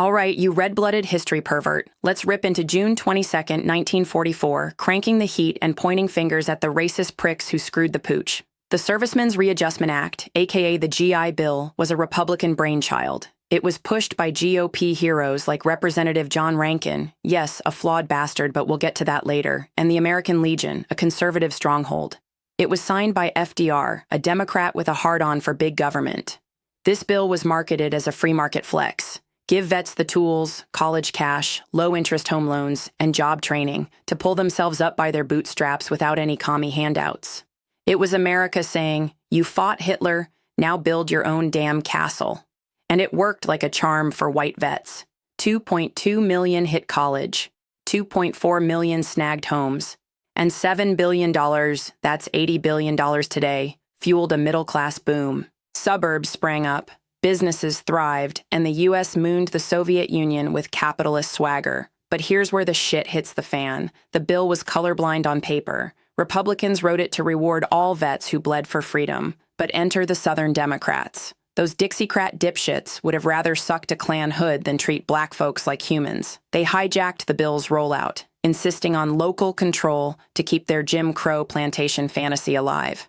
All right, you red-blooded history pervert. Let's rip into June 22nd, 1944, cranking the heat and pointing fingers at the racist pricks who screwed the pooch. The Servicemen's Readjustment Act, aka the GI Bill, was a Republican brainchild. It was pushed by GOP heroes like Representative John Rankin, yes, a flawed bastard, but we'll get to that later, and the American Legion, a conservative stronghold. It was signed by FDR, a Democrat with a hard-on for big government. This bill was marketed as a free market flex. Give vets the tools, college cash, low-interest home loans, and job training to pull themselves up by their bootstraps without any commie handouts. It was America saying, you fought Hitler, now build your own damn castle. And it worked like a charm for white vets. 2.2 million hit college, 2.4 million snagged homes, and $7 billion, that's $80 billion today, fueled a middle-class boom. Suburbs sprang up, businesses thrived, and the U.S. mooned the Soviet Union with capitalist swagger. But here's where the shit hits the fan. The bill was colorblind on paper. Republicans wrote it to reward all vets who bled for freedom. But enter the Southern Democrats. Those Dixiecrat dipshits would have rather sucked a Klan hood than treat black folks like humans. They hijacked the bill's rollout, insisting on local control to keep their Jim Crow plantation fantasy alive.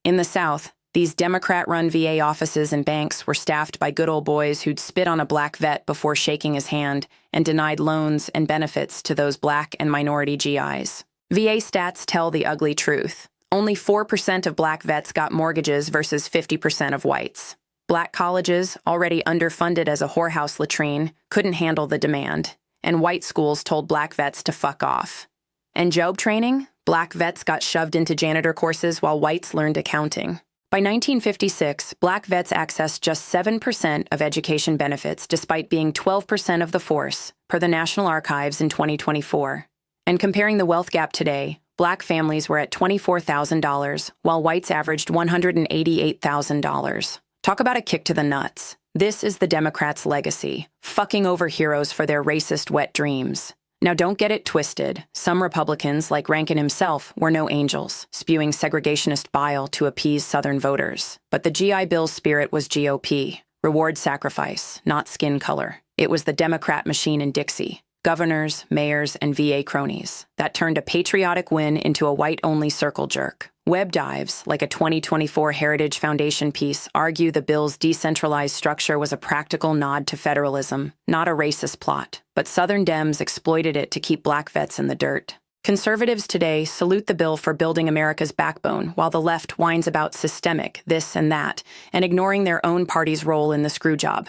In the South, these Democrat-run VA offices and banks were staffed by good old boys who'd spit on a black vet before shaking his hand and denied loans and benefits to those black and minority GIs. VA stats tell the ugly truth. Only 4% of black vets got mortgages versus 50% of whites. Black colleges, already underfunded as a whorehouse latrine, couldn't handle the demand, and white schools told black vets to fuck off. And job training? Black vets got shoved into janitor courses while whites learned accounting. By 1956, black vets accessed just 7% of education benefits despite being 12% of the force, per the National Archives in 2024. And comparing the wealth gap today, black families were at $24,000, while whites averaged $188,000. Talk about a kick to the nuts. This is the Democrats' legacy, fucking over heroes for their racist wet dreams. Now don't get it twisted. Some Republicans, like Rankin himself, were no angels, spewing segregationist bile to appease Southern voters. But the GI Bill's spirit was GOP. Reward sacrifice, not skin color. It was the Democrat machine in Dixie. Governors, mayors, and VA cronies. That turned a patriotic win into a white-only circle jerk. Web dives, like a 2024 Heritage Foundation piece, argue the bill's decentralized structure was a practical nod to federalism, not a racist plot. But Southern Dems exploited it to keep black vets in the dirt. Conservatives today salute the bill for building America's backbone, while the left whines about systemic, this and that, and ignoring their own party's role in the screwjob.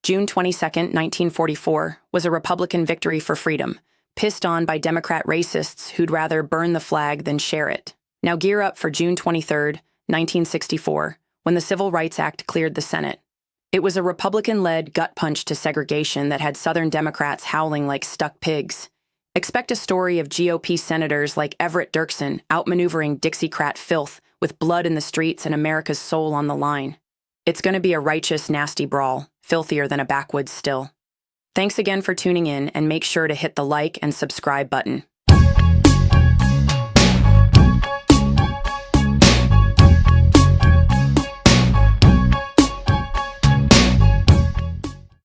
June 22nd, 1944, was a Republican victory for freedom, pissed on by Democrat racists who'd rather burn the flag than share it. Now gear up for June 23rd, 1964, when the Civil Rights Act cleared the Senate. It was a Republican-led gut punch to segregation that had Southern Democrats howling like stuck pigs. Expect a story of GOP senators like Everett Dirksen outmaneuvering Dixiecrat filth with blood in the streets and America's soul on the line. It's going to be a righteous, nasty brawl, filthier than a backwoods still. Thanks again for tuning in, and make sure to hit the like and subscribe button.